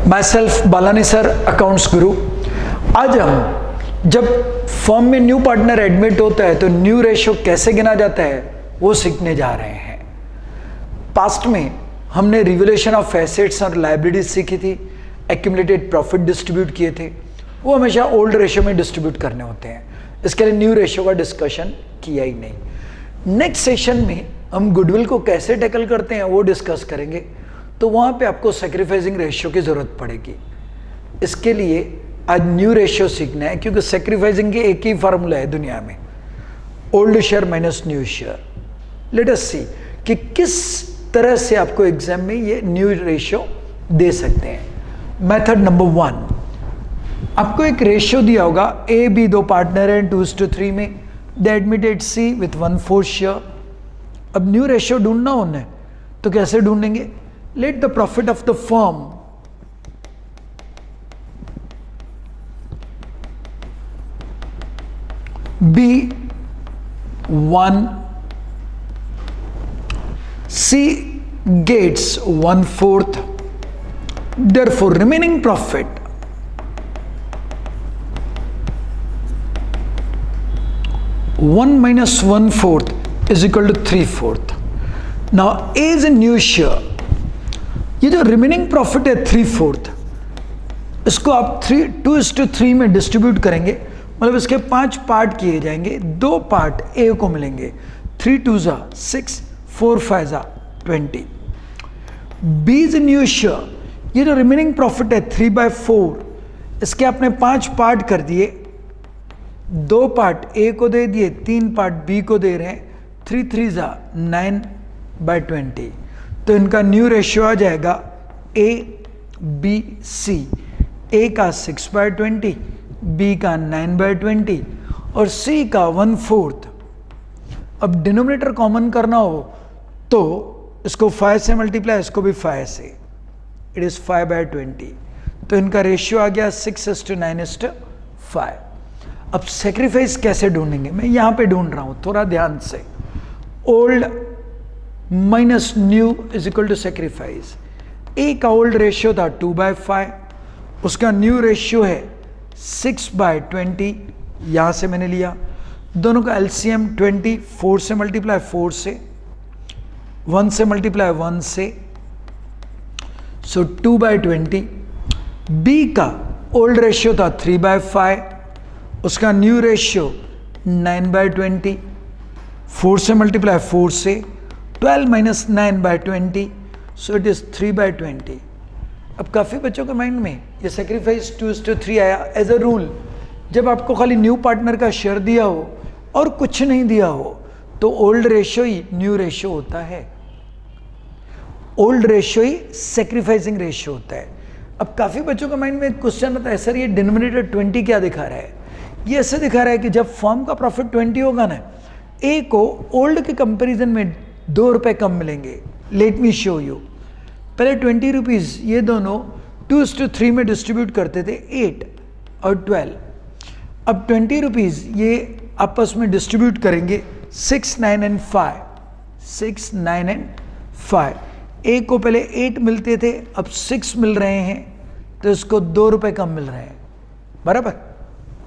My self Balani sir, accounts गुरु। आज हम जब फर्म में न्यू पार्टनर एडमिट होता है तो न्यू रेशियो कैसे गिना जाता है वो सीखने जा रहे हैं। पास्ट में हमने रिवैल्यूएशन ऑफ एसेट्स और लायबिलिटीज सीखी थी, एक्यूमुलेटेड प्रॉफिट डिस्ट्रीब्यूट किए थे, वो हमेशा ओल्ड रेशियो में डिस्ट्रीब्यूट करने होते हैं। इसके लिए न्यू रेशियो का डिस्कशन किया ही नहीं। नेक्स्ट सेशन में हम गुडविल को कैसे टैकल करते हैं वो डिस्कस करेंगे, तो वहाँ पे आपको सैक्रिफाइसिंग रेशियो की ज़रूरत पड़ेगी। इसके लिए आज न्यू रेशियो सीखना है, क्योंकि सैक्रिफाइसिंग के एक ही फार्मूला है दुनिया में, old share minus new share. Let us see कि किस तरह से आपको एग्जाम में ये न्यू रेशियो दे सकते हैं। मेथड नंबर 1, आपको एक रेशियो दिया होगा, ए बी दो पार्टनर हैं 2:3 में, they admitted C with 1/4 share. अब न्यू रेशियो ढूंढना उन्हें, तो कैसे ढूंढेंगे? Let the profit of the firm be 1, C gets 1/4, therefore remaining profit (1 minus 1/4) is equal to 3/4. Now A is a new share, ये जो रिमेनिंग प्रॉफिट है 3/4, इसको आप 2:3 में डिस्ट्रीब्यूट करेंगे, मतलब इसके 5 पार्ट किए जाएंगे, 2 पार्ट ए को मिलेंगे, 3 2 6, 4 5 20। बी इज न्यू शेयर, ये जो रिमेनिंग प्रॉफिट है 3/4, इसके आपने 5 पार्ट कर दिए, 2 पार्ट ए को दे दिए, 3 पार्ट बी को दे रहे हैं, 3 3 9/20। तो इनका न्यू रेशियो आ जाएगा ए बी सी, ए का 6/20, बी का 9/20 और सी का 1/4। अब डिनोमिनेटर कॉमन करना हो तो इसको 5 से मल्टीप्लाई, इसको भी 5 से, इट इज 5/20। तो इनका रेशियो आ गया 6:9:5। अब सेक्रीफाइस कैसे ढूंढेंगे, मैं यहां पे ढूंढ रहा हूं, थोड़ा ध्यान से। Old minus new is equal to sacrifice. A का ओल्ड रेशियो था 2/5, उसका न्यू रेशियो है 6/20, यहां से मैंने लिया। दोनों का एलसीएम 20, 4 से मल्टीप्लाई 4 से, 1 से मल्टीप्लाई 1 से, सो 2/20। बी का ओल्ड रेशियो था 3/5, उसका न्यू रेशियो 9/20, 4 से मल्टीप्लाई 4 से, 12 minus 9/20, so it is 3/20। अब काफ़ी बच्चों के माइंड में ये सेक्रीफाइस 2:3 आया एज अ रूल। जब आपको खाली न्यू पार्टनर का शेयर दिया हो और कुछ नहीं दिया हो तो ओल्ड रेशियो ही न्यू रेशियो होता है, ओल्ड रेशियो ही सेक्रीफाइसिंग रेशियो होता है। अब काफ़ी बच्चों के माइंड में एक क्वेश्चन आता है, सर ये डिनोमिनेटर 20 क्या दिखा रहा है? ये ऐसे दिखा रहा है कि जब फर्म का प्रॉफिट 20 होगा ना, ए को ओल्ड के कंपेरिजन में 2 रुपये कम मिलेंगे। Let me show you. पहले 20 रुपीज़ ये दोनों 2:3 में डिस्ट्रीब्यूट करते थे, 8 और 12। अब 20 रुपीज़ ये आपस में डिस्ट्रीब्यूट करेंगे 6 9 and 5, 6 9 and 5। ए को पहले 8 मिलते थे, अब 6 मिल रहे हैं, तो इसको 2 रुपये कम मिल रहे हैं, बराबर।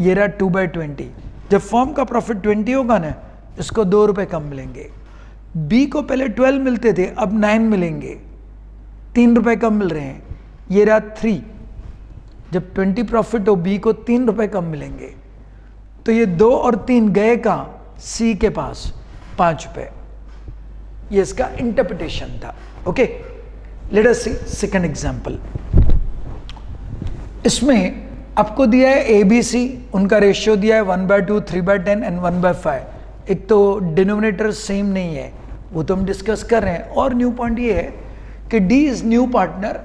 ये रहा 2/20। जब फर्म का प्रॉफिट 20 होगा ना, इसको 2 रुपये कम मिलेंगे। बी को पहले 12 मिलते थे, अब 9 मिलेंगे, 3 रुपये कम मिल रहे हैं, ये रहा 3। जब 20 प्रॉफिट हो, बी को 3 रुपये कम मिलेंगे, तो ये 2 और 3 गए कहाँ? सी के पास 5 रुपये। ये इसका इंटरप्रिटेशन था। ओके, लेट अस सी सेकंड एग्जांपल। इसमें आपको दिया है ए बी सी, उनका रेशियो दिया है 1/2, 3/10 एंड 1/5। एक तो डिनोमिनेटर सेम नहीं है, वो तो हम डिस्कस कर रहे हैं। और न्यू पॉइंट ये है कि D is new partner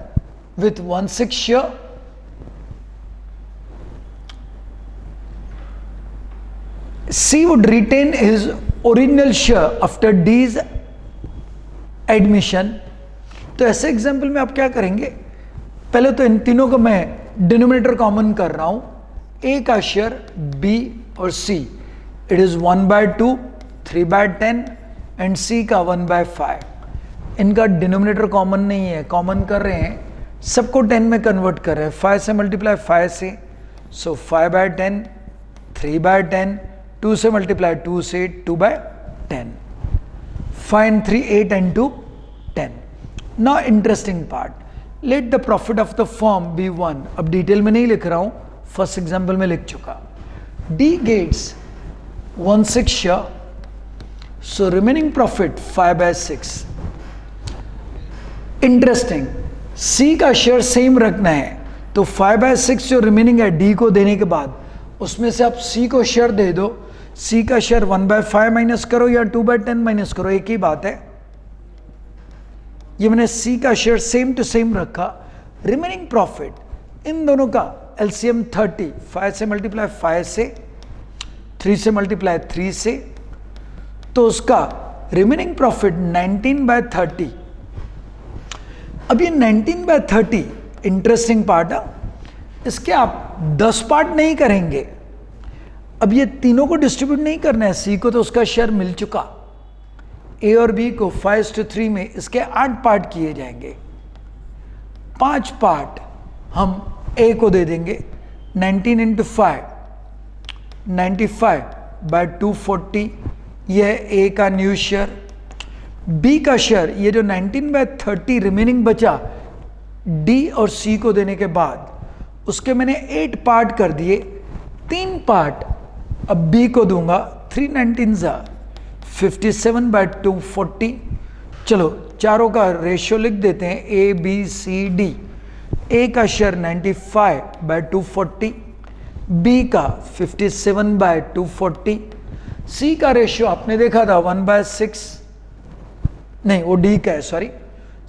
with 1/6 share, C would retain his original share after D's एडमिशन। तो ऐसे एग्जाम्पल में आप क्या करेंगे? पहले तो इन तीनों को मैं डिनोमिनेटर कॉमन कर रहा हूं, ए का शेयर बी और सी, इट इज 1/2, 3/10 एंड सी का 1/5। इनका डिनोमिनेटर कॉमन नहीं है, कॉमन कर रहे हैं सबको 10 में कन्वर्ट कर रहे हैं, 5 से मल्टीप्लाई 5 से, सो 5/10, 3/10, 2 से मल्टीप्लाई 2 से, 2/10, 5 and 3 8 and 2 10. Now interesting part, let the profit of the firm be 1. अब डिटेल में नहीं लिख रहा हूं, फर्स्ट एग्जाम्पल में लिख चुका. D gets 1/6 share, so remaining profit 5/6. Interesting, C का शेयर सेम रखना है, तो 5/6 जो रिमेनिंग है D को देने के बाद उसमें से आप C को शेयर दे दो. C का शेयर 1/5 माइनस करो या 2/10 माइनस करो, एक ही बात है. ये मैंने C का शेयर सेम टू सेम रखा. रिमेनिंग प्रॉफिट इन दोनों का एलसीएम 30, 5 से मल्टीप्लाई 5 से, 3 से मल्टीप्लाई 3 से, तो उसका रिमेनिंग प्रॉफिट 19/30. अब ये 19/30 इंटरेस्टिंग पार्ट है, इसके आप 10 पार्ट नहीं करेंगे. अब ये तीनों को डिस्ट्रीब्यूट नहीं करना है. C को तो उसका शेयर मिल चुका, A और B को 5:3 में इसके 8 पार्ट किए जाएंगे. 5 पार्ट हम A को दे देंगे. 19 × 5, 95/240, यह A का न्यू शेयर. B का शेयर, ये जो 19/30 रिमेनिंग बचा D और C को देने के बाद उसके मैंने 8 पार्ट कर दिए. 3 पार्ट अब B को दूंगा. 3 19 57/240. चलो चारों का रेशियो लिख देते हैं, A B C D. A का शेयर 95/240, B का 57/240, C का रेशियो आपने देखा था 1/6, नहीं वो D का है, सॉरी.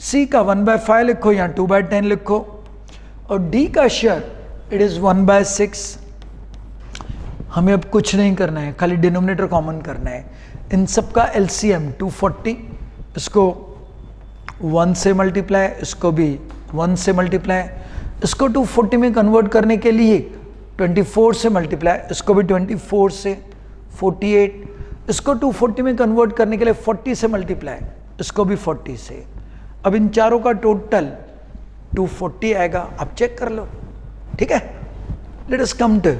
C का 1/5 लिखो या 2/10 लिखो, और D का शेयर इट इज 1/6. हमें अब कुछ नहीं करना है, खाली डिनोमिनेटर कॉमन करना है. इन सब का एलसीएम 240, इसको 1 से मल्टीप्लाई, इसको भी 1 से मल्टीप्लाई, इसको 240 में कन्वर्ट करने के लिए 24 से मल्टीप्लाई, इसको भी 24 से, 48, इसको 240 में कन्वर्ट करने के लिए 40 से मल्टीप्लाई, इसको भी 40 से. अब इन चारों का टोटल 240 आएगा. आप चेक कर लो, ठीक है. Let us come to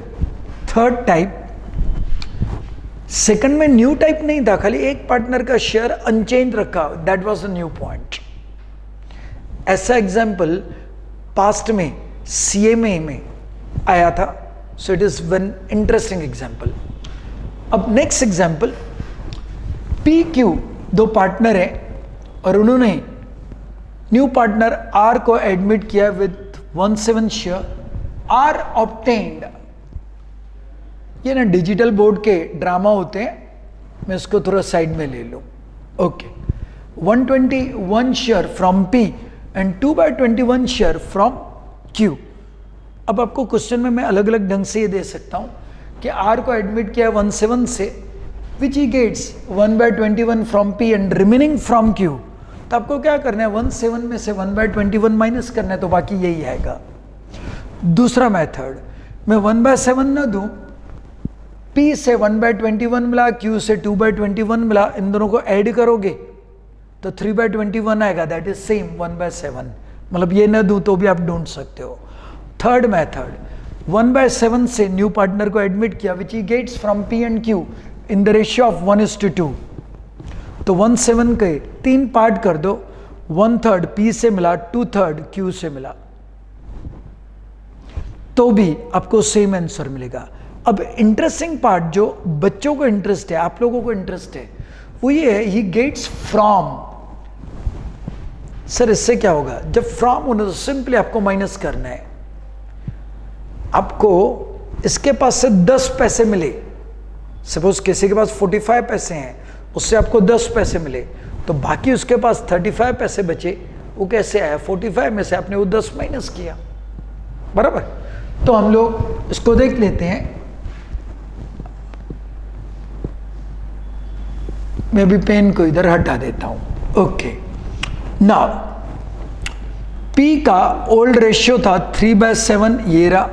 third type. Second में न्यू टाइप नहीं था, खाली एक पार्टनर का शेयर अनचेंज रखा, that was the new point. ऐसा एग्जांपल पास्ट में सीएमए में आया था, so it is one interesting example. अब नेक्स्ट एग्जांपल, पी क्यू दो पार्टनर हैं और उन्होंने न्यू पार्टनर आर को एडमिट किया विद 17 शेयर. आर ऑब्टेन्ड, ये ना डिजिटल बोर्ड के ड्रामा होते हैं, मैं इसको थोड़ा साइड में ले लूँ. Okay, 121 share from P and 2/21 share from Q. अब आपको क्वेश्चन में मैं अलग अलग ढंग से ये दे सकता हूँ कि R को एडमिट किया 17 से, which he gets 1/21 from P and remaining from Q. तो आपको क्या करना है, 17 में से 1/21 माइनस करना है, तो बाकी यही आएगा. दूसरा मेथड, मैं 1/7 ना दूं, P से 1/21 मिला, Q से 2/21 मिला, इन दोनों को ऐड करोगे तो 3/21 आएगा, दैट इज सेम 1/7. मतलब ये ना दूं तो भी आप ढूंढ सकते हो. थर्ड मेथड, 1/7 से न्यू पार्टनर को एडमिट किया which he gets from P and Q in the ratio of 1:2. तो 17 के 3 पार्ट कर दो, 1/3 P से मिला, 2/3 Q से मिला, तो भी आपको सेम आंसर मिलेगा. अब इंटरेस्टिंग पार्ट जो बच्चों को इंटरेस्ट है, आप लोगों को इंटरेस्ट है, वो ये है, ही गेट्स फ्रॉम. सर इससे क्या होगा, जब फ्रॉम होना तो सिंपली आपको माइनस करना है. आपको इसके पास से 10 पैसे मिले, सपोज किसी के पास 45 पैसे हैं, उससे आपको 10 पैसे मिले, तो बाकी उसके पास 35 पैसे बचे. वो कैसे आया, 45 में से आपने वो 10 माइनस किया, बराबर. तो हम लोग इसको देख लेते हैं. मैं भी पेन को इधर हटा देता हूं. ओके, नाउ P का ओल्ड रेशियो था 3/7, ये रहा.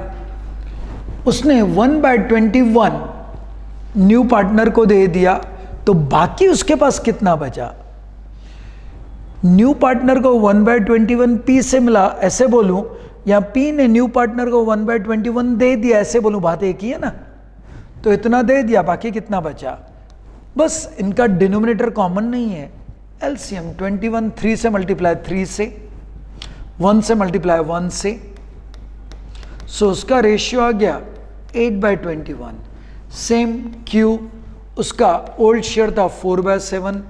उसने 1/21 न्यू पार्टनर को दे दिया, तो बाकी उसके पास कितना बचा, न्यू पार्टनर को 1/21 पी से मिला ऐसे बोलूं, या पी ने न्यू पार्टनर को 1/21 दे दिया ऐसे बोलूं, बात एक ही है ना। तो इतना दे दिया, बाकी कितना बचा, बस इनका डिनोमिनेटर कॉमन नहीं है। एलसीएम 21 3 से मल्टीप्लाई 3 से, 1 से मल्टीप्लाई 1 से, सो उसका रेशियो आ गया 8/21। सेम क्यू, उसका ओल्ड शेयर था 4/7,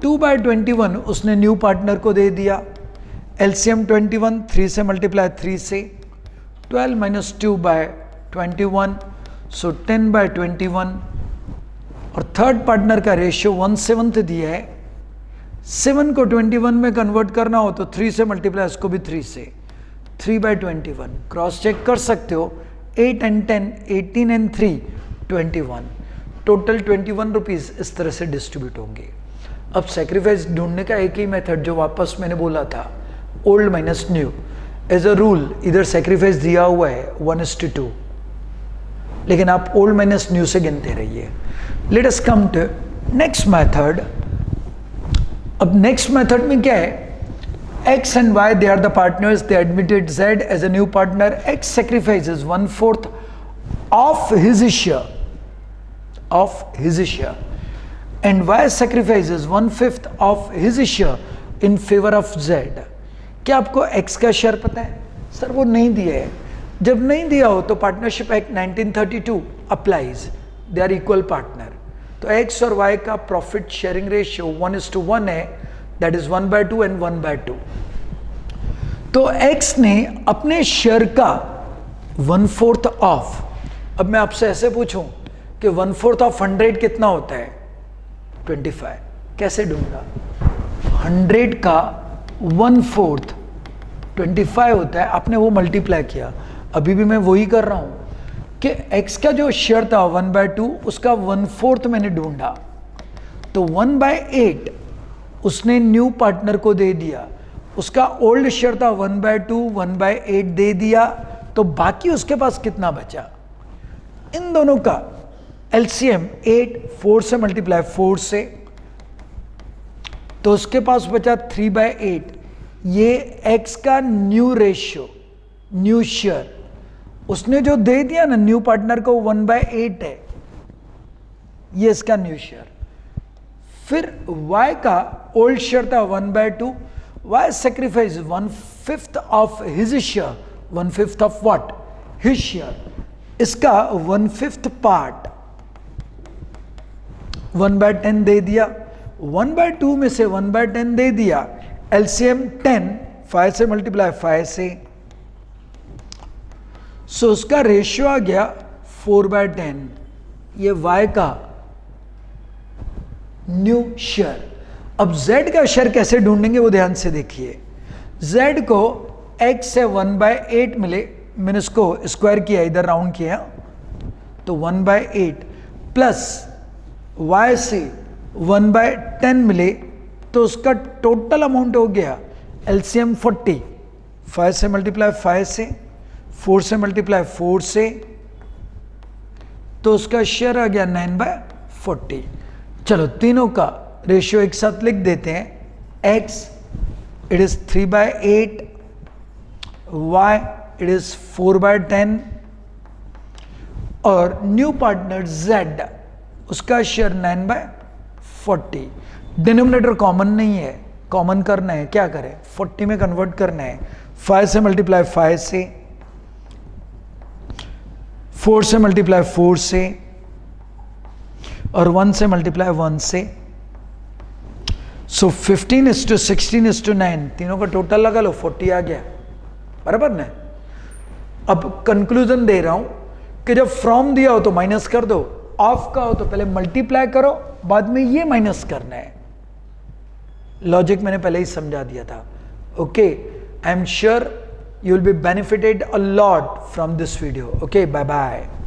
2/21 उसने न्यू पार्टनर को दे दिया। एलसीएम 21 3 से मल्टीप्लाई 3 से, 12 माइनस 2/21, सो 10/21। और थर्ड पार्टनर का रेशियो 1/7 दिया है। 7 को 21 में कन्वर्ट करना हो तो 3 से मल्टीप्लाई, इसको भी 3 से, 3/21। क्रॉस चेक कर सकते हो, 8 and 10, 18 and 3, 21, टोटल 21 रुपीज़ इस तरह से डिस्ट्रीब्यूट होंगे। अब सेक्रीफाइस ढूंढने का एक ही मेथड जो वापस मैंने बोला था, old minus new. As a rule इधर सेक्रीफाइस दिया हुआ है 1:2, लेकिन आप ओल्ड माइनस न्यू से गिनते रहिए। Let us come to next method. अब नेक्स्ट मेथड में क्या है, X and Y, they are the partners. They admitted Z as a new partner. X sacrifices 1/4 of his share, and Y sacrifices 1/5 of his share in favor of Z. क्या आपको X का share पता है? Sir वो नहीं दिया है। जब नहीं दिया हो तो partnership act 1932 applies, they are equal partner. तो X और Y का प्रॉफिट शेयरिंग रेशियो 1:1 है, दैट इज 1/2 एंड 1/2। तो X ने अपने शेयर का 1/4 ऑफ, अब मैं आपसे ऐसे पूछूं कि 1/4 ऑफ 100 कितना होता है, 25, कैसे ढूंढा? 100 का 1/4 25 होता है, आपने वो मल्टीप्लाई किया। अभी भी मैं वही कर रहा हूं कि X का जो शेयर था 1/2, उसका 1/4 मैंने ढूंढा, तो 1/8 उसने न्यू पार्टनर को दे दिया। उसका ओल्ड शेयर था 1/2, 1/8 दे दिया, तो बाकी उसके पास कितना बचा? इन दोनों का एलसीएम 8, 4 से मल्टीप्लाई 4 से, तो उसके पास बचा 3/8। ये X का न्यू रेशियो, न्यू शेयर, उसने जो दे दिया ना न्यू पार्टनर को 1/8 है, ये इसका न्यू शेयर। फिर Y का ओल्ड शेयर था 1/2, Y sacrifice 1/5 of his share, 1/5 of what? His share. इसका 1/5 पार्ट 1/10 दे दिया, 1/2 में से 1/10 दे दिया। एलसीएम 10, 5 से मल्टीप्लाई 5 से, सो उसका रेशियो आ गया 4/10। ये Y का न्यू शेयर। अब Z का शेयर कैसे ढूंढेंगे वो ध्यान से देखिए। Z को X से 1/8 मिले, मैंने इसको स्क्वायर किया, इधर राउंड किया, तो 1/8 प्लस Y से 1/10 मिले, तो उसका टोटल अमाउंट हो गया एलसीएम 40, 5 से मल्टीप्लाई 5 से, 4 से मल्टीप्लाई 4 से, तो उसका शेयर आ गया 9/40। चलो तीनों का रेशियो एक साथ लिख देते हैं। X it is 3/8, Y it is 4/10, और न्यू पार्टनर Z उसका शेयर 9/40। डिनोमिनेटर कॉमन नहीं है, कॉमन करना है, क्या करें, 40 में कन्वर्ट करना है। 5 से मल्टीप्लाई 5 से, 4 से मल्टीप्लाई 4 से, और 1 से मल्टीप्लाई 1 से। सो 15:16:9, तीनों का टोटल लगा लो, 40 आ गया, बराबर ना। अब कंक्लूजन दे रहा हूं कि जब फ्रॉम दिया हो तो माइनस कर दो, ऑफ का हो तो पहले मल्टीप्लाई करो, बाद में ये माइनस करना है। लॉजिक मैंने पहले ही समझा दिया था। Okay, I am sure you will be benefited a lot from this video. Okay, bye bye.